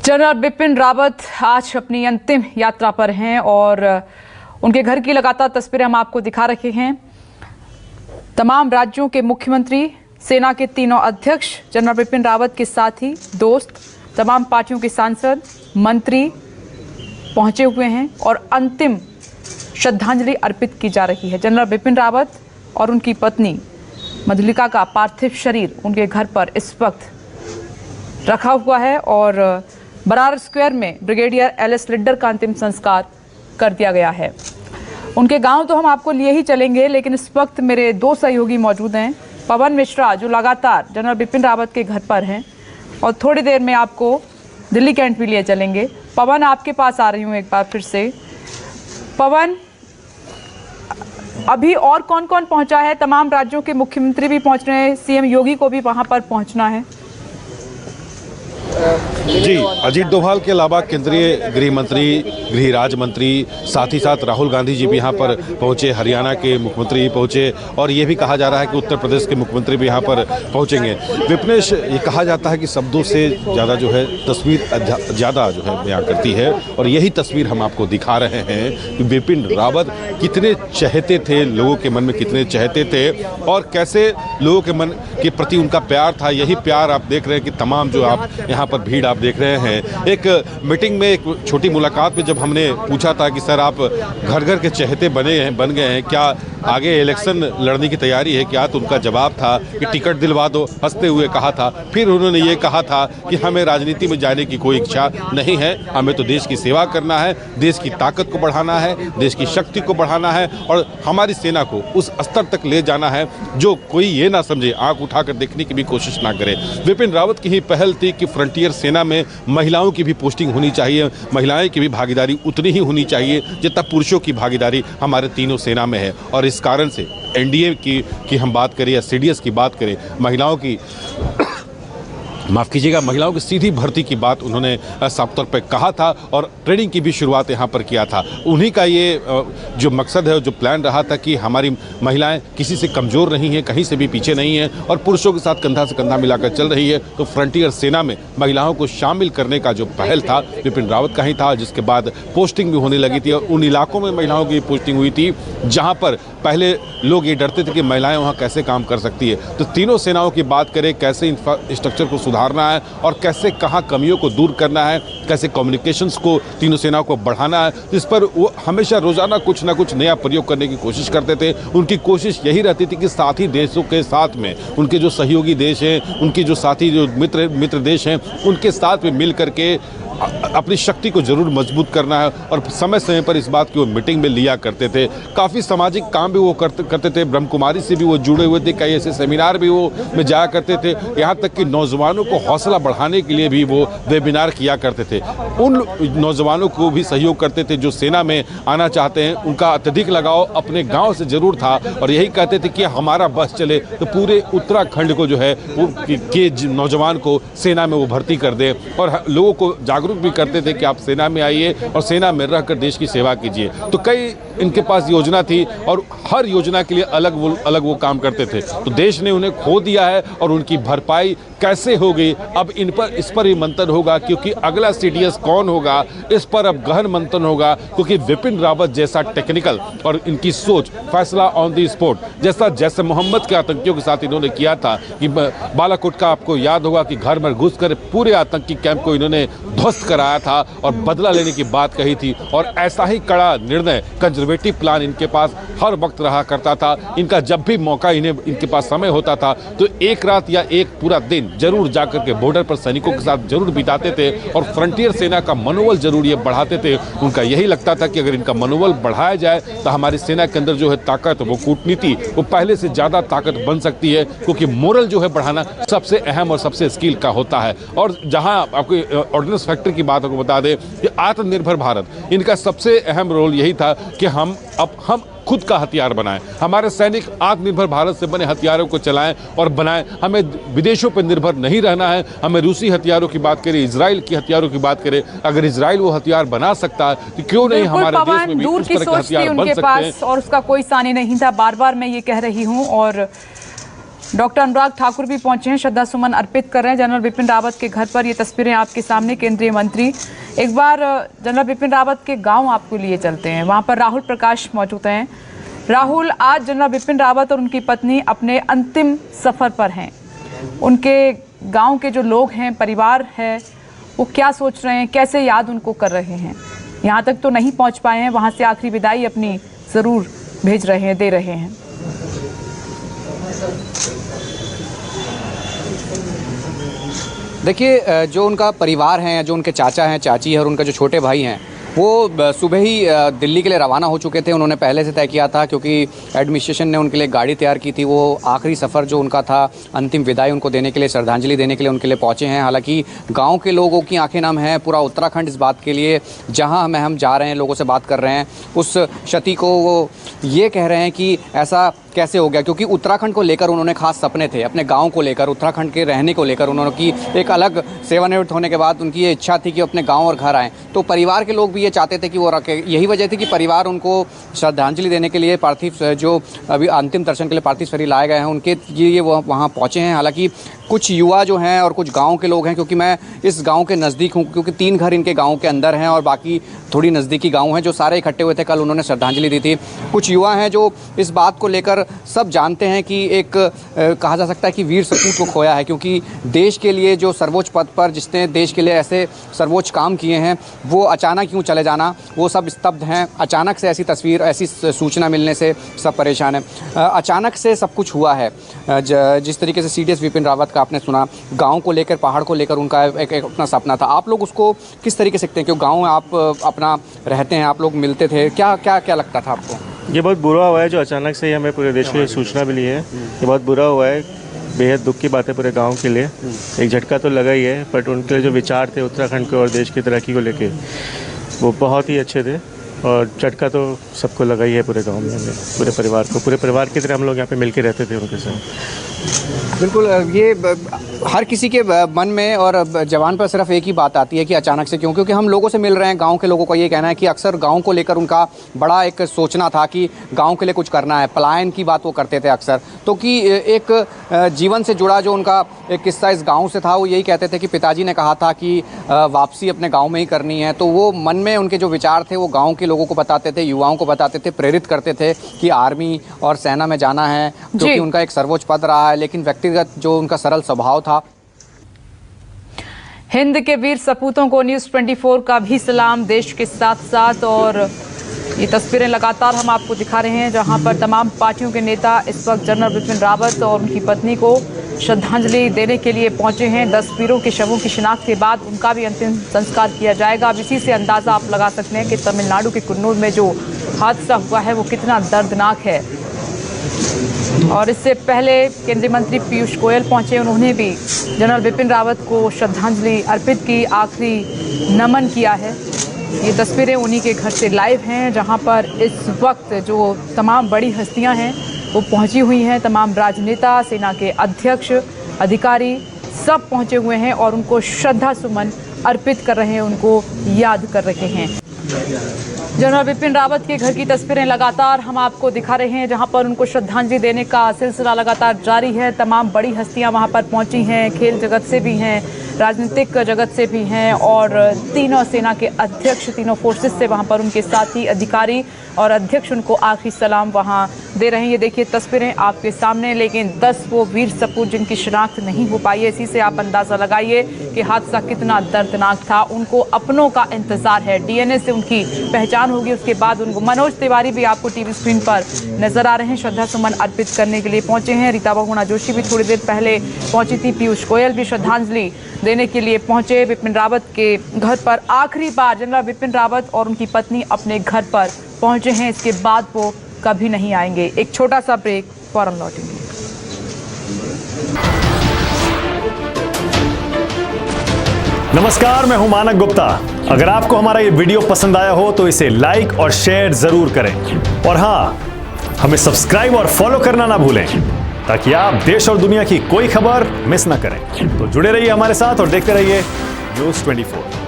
General Bipin Rawat आज अपनी अंतिम यात्रा पर हैं और उनके घर की लगातार तस्वीरें हम आपको दिखा रहे हैं। तमाम राज्यों के मुख्यमंत्री, सेना के तीनों अध्यक्ष जनरल बिपिन रावत के साथ ही दोस्त, तमाम पार्टियों के सांसद, मंत्री पहुंचे हुए हैं और अंतिम श्रद्धांजलि अर्पित की जा रही है। जनरल बिपिन रावत और उनकी पत्नी मधुलिका का पार्थिव शरीर उनके घर पर इस वक्त रखा हुआ है और बरार स्क्वायर में ब्रिगेडियर एलएस लिड्डर का अंतिम संस्कार कर दिया गया है। उनके गांव तो हम आपको लिए ही चलेंगे, लेकिन इस वक्त मेरे दो सहयोगी मौजूद हैं। पवन मिश्रा जो लगातार जनरल बिपिन रावत के घर पर हैं और थोड़ी देर में आपको दिल्ली कैंट भी लिए चलेंगे। पवन, आपके पास आ रही हूँ एक बार फिर से। पवन, अभी और कौन कौन पहुंचा है? तमाम राज्यों के मुख्यमंत्री भी पहुंच रहे हैं, सीएम योगी को भी वहां पर पहुंचना है। जी, अजीत डोभाल के अलावा केंद्रीय गृह मंत्री, गृह राज्य मंत्री, साथ ही साथ राहुल गांधी जी भी यहाँ पर पहुंचे, हरियाणा के मुख्यमंत्री पहुंचे और ये भी कहा जा रहा है कि उत्तर प्रदेश के मुख्यमंत्री भी यहाँ पर पहुंचेंगे। विपनेश, ये कहा जाता है कि शब्दों से ज़्यादा जो है तस्वीर ज़्यादा जो है बयां करती है और यही तस्वीर हम आपको दिखा रहे हैं कि बिपिन रावत कितने चहेते थे, लोगों के मन में कितने चहेते थे और कैसे लोगों के मन के प्रति उनका प्यार था। यही प्यार आप देख रहे हैं कि तमाम जो आप यहाँ पर भीड़ आप देख रहे हैं। एक मीटिंग में, एक छोटी मुलाकात में जब हमने पूछा था कि सर आप घर घर के चहेते बन गए हैं, क्या आगे इलेक्शन लड़ने की तैयारी है क्या, तो उनका जवाब था कि टिकट दिलवा दो, हंसते हुए कहा था। फिर उन्होंने ये कहा था कि हमें राजनीति में जाने की कोई इच्छा नहीं है, हमें तो देश की सेवा करना है, देश की ताकत को बढ़ाना है, देश की शक्ति को बढ़ाना है और हमारी सेना को उस स्तर तक ले जाना है जो कोई ये ना समझे, आंख उठाकर देखने की भी कोशिश ना करे। विपिन रावत की ही पहल थी कि फ्रंटियर सेना में महिलाओं की भी पोस्टिंग होनी चाहिए, महिलाएं की भी भागीदारी उतनी ही होनी चाहिए जितना पुरुषों की भागीदारी हमारे तीनों सेना में है। और इस कारण से एनडीए की हम बात करें या सीडीएस की बात करें, महिलाओं की माफ़ कीजिएगा, महिलाओं की सीधी भर्ती की बात उन्होंने साफ तौर पर कहा था और ट्रेनिंग की भी शुरुआत यहाँ पर किया था। उन्हीं का ये जो मकसद है, जो प्लान रहा था कि हमारी महिलाएं किसी से कमज़ोर नहीं हैं, कहीं से भी पीछे नहीं हैं और पुरुषों के साथ कंधा से कंधा मिलाकर चल रही है। तो फ्रंटियर सेना में महिलाओं को शामिल करने का जो पहल था बिपिन रावत का ही था, जिसके बाद पोस्टिंग भी होने लगी थी और उन इलाकों में महिलाओं की पोस्टिंग हुई थी जहाँ पर पहले लोग ये डरते थे कि महिलाएं वहाँ कैसे काम कर सकती है। तो तीनों सेनाओं की बात करें, कैसे इंफ्रास्ट्रक्चर को सुधारना है और कैसे कहाँ कमियों को दूर करना है, कैसे कम्युनिकेशंस को तीनों सेनाओं को बढ़ाना है, इस पर वो हमेशा रोजाना कुछ ना कुछ नया प्रयोग करने की कोशिश करते थे। उनकी कोशिश यही रहती थी कि साथी देशों के साथ में, उनके जो सहयोगी देश हैं, उनकी जो साथी जो मित्र देश हैं, उनके साथ में मिल करके अपनी शक्ति को जरूर मजबूत करना है और समय समय पर इस बात की वो मीटिंग में लिया करते थे। काफ़ी सामाजिक काम भी वो करते थे, ब्रह्म कुमारी से भी वो जुड़े हुए थे, कई ऐसे सेमिनार भी वो में जाया करते थे, यहाँ तक कि नौजवानों को हौसला बढ़ाने के लिए भी वो वेबिनार किया करते थे। उन नौजवानों को भी सहयोग करते थे जो सेना में आना चाहते हैं, उनका अत्यधिक लगाव अपने गाँव से जरूर था और यही कहते थे कि हमारा बस चले तो पूरे उत्तराखंड को जो है वो के नौजवान को सेना में वो भर्ती कर दे और लोगों को जागरूक भी करते थे कि आप सेना में आइए और सेना में रहकर देश की सेवा कीजिए। तो कई इनके पास योजना थी और हर योजना के लिए अलग वो काम करते थे। तो देश ने उन्हें खो दिया है और उनकी भरपाई कैसे होगी, अब इस पर ही मंथन होगा, क्योंकि अगला सीडीएस कौन होगा इस पर अब गहन मंथन होगा, क्योंकि विपिन रावत जैसा टेक्निकल और इनकी सोच, फैसला ऑन द स्पॉट, जैसे मोहम्मद के आतंकियों के साथ इन्होंने किया था कि बालाकोट का आपको याद होगा कि घर में घुसकर पूरे आतंकी कैंप को इन्होंने ध्वस्त कराया था और बदला लेने की बात कही थी। और ऐसा ही कड़ा निर्णय, कंजर्वेटिव प्लान इनके पास हर वक्त रहा करता था। इनका जब भी मौका इनके पास समय होता था तो एक रात या एक पूरा दिन जरूर जाकर के बॉर्डर पर सैनिकों के साथ जरूर बिताते थे और फ्रंटियर सेना का मनोबल जरूर ये बढ़ाते थे। उनका यही लगता था कि अगर इनका मनोबल बढ़ाया जाए तो हमारी सेना के अंदर जो है ताकत, वो कूटनीति, वो पहले से ज़्यादा ताकत बन सकती है, क्योंकि मोरल जो है बढ़ाना सबसे अहम और सबसे स्किल का होता है। और जहाँ आपको ऑर्डिनेंस फैक्ट्री की बात को बता दें कि आत्मनिर्भर भारत, इनका सबसे अहम रोल यही था कि हम खुद का हथियार बनाएं, हमारे सैनिक आत्मनिर्भर भारत से बने हथियारों को चलाएं और बनाएं। हमें विदेशों पर निर्भर नहीं रहना है। हमें रूसी हथियारों की बात करें, इजराइल की हथियारों की बात करें, अगर इजराइल वो हथियार बना सकता है तो क्यों नहीं हमारे देश में भी उस तरह के हथियार बन सकते हैं। और उसका कोई सानी नहीं था, बार बार मैं ये कह रही हूँ। और डॉक्टर अनुराग ठाकुर भी पहुंचे हैं, श्रद्धा सुमन अर्पित कर रहे हैं जनरल बिपिन रावत के घर पर। ये तस्वीरें आपके सामने, केंद्रीय मंत्री। एक बार जनरल बिपिन रावत के गांव आपको लिए चलते हैं, वहां पर राहुल प्रकाश मौजूद हैं। राहुल, आज जनरल बिपिन रावत और उनकी पत्नी अपने अंतिम सफर पर हैं। उनके गांव के जो लोग हैं, परिवार है, वो क्या सोच रहे हैं, कैसे याद उनको कर रहे हैं? यहाँ तक तो नहीं पहुँच पाए हैं, वहाँ से आखिरी विदाई अपनी ज़रूर भेज रहे हैं, दे रहे हैं। देखिए, जो उनका परिवार है, जो उनके चाचा हैं, चाची है और उनका जो छोटे भाई हैं, वो सुबह ही दिल्ली के लिए रवाना हो चुके थे। उन्होंने पहले से तय किया था, क्योंकि एडमिनिस्ट्रेशन ने उनके लिए गाड़ी तैयार की थी। वो आखिरी सफ़र जो उनका था, अंतिम विदाई उनको देने के लिए, श्रद्धांजलि देने के लिए उनके लिए पहुँचे हैं। हालांकि गांव के लोगों की आंखें नम हैं, पूरा उत्तराखंड इस बात के लिए, जहां हम जा रहे हैं, लोगों से बात कर रहे हैं, उस क्षति को वो ये कह रहे हैं कि ऐसा कैसे हो गया, क्योंकि उत्तराखंड को लेकर उन्होंने खास सपने थे, अपने गांव को लेकर, उत्तराखंड के रहने को लेकर उन्होंने की एक अलग सेवानिवृत्त होने के बाद उनकी ये इच्छा थी कि अपने गांव और घर आएँ। तो परिवार के लोग भी ये चाहते थे कि वो रखे। यही वजह थी कि परिवार उनको श्रद्धांजलि देने के लिए पार्थिव, जो अभी अंतिम दर्शन के लिए पार्थिव शरीर लाए गए हैं, उनके ये वो वहाँ पहुँचे हैं। हालाँकि कुछ युवा जो हैं और कुछ गाँव के लोग हैं, क्योंकि मैं इस गाँव के नज़दीक हूँ, क्योंकि 3 घर इनके गाँव के अंदर हैं और बाकी थोड़ी नज़दीकी गाँव हैं, जो सारे इकट्ठे हुए थे। कल उन्होंने श्रद्धांजलि दी थी। कुछ युवा हैं जो इस बात को लेकर सब जानते हैं कि एक कहा जा सकता है कि वीर सपूत को खोया है, क्योंकि देश के लिए जो सर्वोच्च पद पर, जिसने देश के लिए ऐसे सर्वोच्च काम किए हैं, वो अचानक क्यों चले जाना, वो सब स्तब्ध हैं। अचानक से ऐसी तस्वीर, ऐसी सूचना मिलने से सब परेशान हैं। अचानक से सब कुछ हुआ है। जिस तरीके से सीडीएस बिपिन रावत का आपने सुना, गाँव को लेकर, पहाड़ को लेकर उनका एक अपना सपना था। आप लोग उसको किस तरीके से देखते हैं? क्यों गाँव में आप अपना रहते हैं, आप लोग मिलते थे, क्या क्या क्या लगता था आपको? ये बहुत बुरा हुआ है जो अचानक से ही हमें पूरे देश को ये सूचना मिली है। ये बहुत बुरा हुआ है, बेहद दुख की बात है पूरे गांव के लिए। एक झटका तो लगा ही है, बट उनके जो विचार थे उत्तराखंड के और देश की तरक्की को लेके, वो बहुत ही अच्छे थे और झटका तो सबको लगा ही है पूरे गांव में, पूरे परिवार को। पूरे परिवार की तरह हम लोग यहाँ पे मिलके रहते थे उनके साथ। बिल्कुल, ये हर किसी के मन में और जवान पर सिर्फ एक ही बात आती है कि अचानक से क्यों, क्योंकि हम लोगों से मिल रहे हैं। गांव के लोगों का ये कहना है कि अक्सर गांव को लेकर उनका बड़ा एक सोचना था कि गांव के लिए कुछ करना है, पलायन की बात वो करते थे अक्सर। तो कि एक जीवन से जुड़ा जो उनका एक किस्सा इस गांव से था, वो यही कहते थे कि पिताजी ने कहा था कि वापसी अपने गाँव में ही करनी है। तो वो मन में उनके जो विचार थे, वो गाँव के लोगों को बताते थे, युवाओं को बताते थे, प्रेरित करते थे कि आर्मी और सेना में जाना है, क्योंकि उनका एक सर्वोच्च पद रहा है। लेकिन व्यक्तिगत जो उनका सरल स्वभाव था। हिंद के वीर सपूतों को न्यूज़ 24 का भी सलाम देश के साथ साथ। और ये तस्वीरें लगातार हम आपको दिखा रहे हैं, जहां पर तमाम पार्टियों के नेता इस वक्त जनरल बिपिन रावत और उनकी पत्नी को श्रद्धांजलि देने के लिए पहुंचे हैं। 10 वीरों के शवों की शिनाख्त के बाद उनका भी अंतिम संस्कार किया जाएगा। अब इसी से अंदाज़ा आप लगा सकते हैं कि तमिलनाडु के कुन्नूर में जो हादसा हुआ है वो कितना दर्दनाक है। और इससे पहले केंद्रीय मंत्री पीयूष गोयल पहुंचे, उन्होंने भी जनरल बिपिन रावत को श्रद्धांजलि अर्पित की, आखिरी नमन किया है। ये तस्वीरें उन्हीं के घर से लाइव हैं, जहां पर इस वक्त जो तमाम बड़ी हस्तियां हैं वो पहुंची हुई हैं। तमाम राजनेता, सेना के अध्यक्ष, अधिकारी सब पहुंचे हुए हैं और उनको श्रद्धा सुमन अर्पित कर रहे हैं, उनको याद कर रहे हैं। जनरल बिपिन रावत के घर की तस्वीरें लगातार हम आपको दिखा रहे हैं, जहां पर उनको श्रद्धांजलि देने का सिलसिला लगातार जारी है। तमाम बड़ी हस्तियां वहां पर पहुंची हैं, खेल जगत से भी हैं, राजनीतिक जगत से भी हैं और तीनों सेना के अध्यक्ष, तीनों फोर्सेस से वहां पर उनके साथी, अधिकारी और अध्यक्ष उनको आखिरी सलाम वहां दे रहे हैं। ये देखिए तस्वीरें आपके सामने। लेकिन 10 वो वीर सपूत जिनकी शिनाख्त नहीं हो पाई है, इसी से आप अंदाज़ा लगाइए कि हादसा कितना दर्दनाक था। उनको अपनों का इंतज़ार है, डीएनए से उनकी पहचान होगी, उसके बाद उनको। मनोज तिवारी भी आपको टीवी स्क्रीन पर नजर आ रहे हैं, श्रद्धा सुमन अर्पित करने के लिए पहुंचे हैं। रीता बहुगुणा जोशी भी थोड़ी देर पहले पहुंची थी, पीयूष गोयल भी श्रद्धांजलि देने के लिए पहुंचे बिपिन रावत के घर पर। आखिरी बार जनरल बिपिन रावत और उनकी पत्नी अपने घर पर पहुंचे हैं, इसके बाद वो कभी नहीं आएंगे। एक छोटा सा ब्रेक, फौरन लौटेंगे। नमस्कार, मैं हूं मानक गुप्ता। अगर आपको हमारा ये वीडियो पसंद आया हो तो इसे लाइक और शेयर जरूर करें और हाँ, हमें सब्सक्राइब और फॉलो करना ना भूलें ताकि आप देश और दुनिया की कोई खबर मिस ना करें। तो जुड़े रहिए हमारे साथ और देखते रहिए न्यूज़ 24।